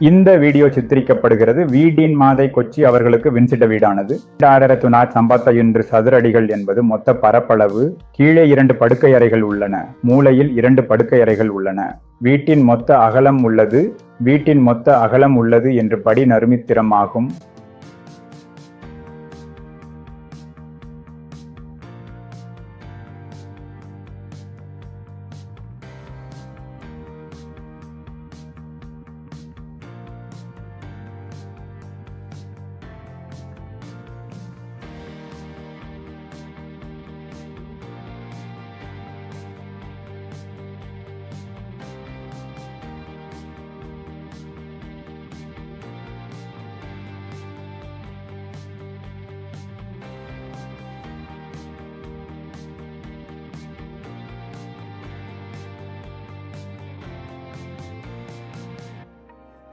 இந்த வீடியோ சித்தரிக்கப்படுகிறது வீடின் மாதை கொச்சி அவர்களுக்கு வின்சிட்ட வீடானது 2451 சதுர அடிகள் என்பது மொத்த பரப்பளவு. கீழே 2 படுக்கை அறைகள் உள்ளன. மூலையில் 2 படுக்கை அறைகள் உள்ளன. வீட்டின் மொத்த அகலம் உள்ளது என்று படி நறுமித்திரம் ஆகும்.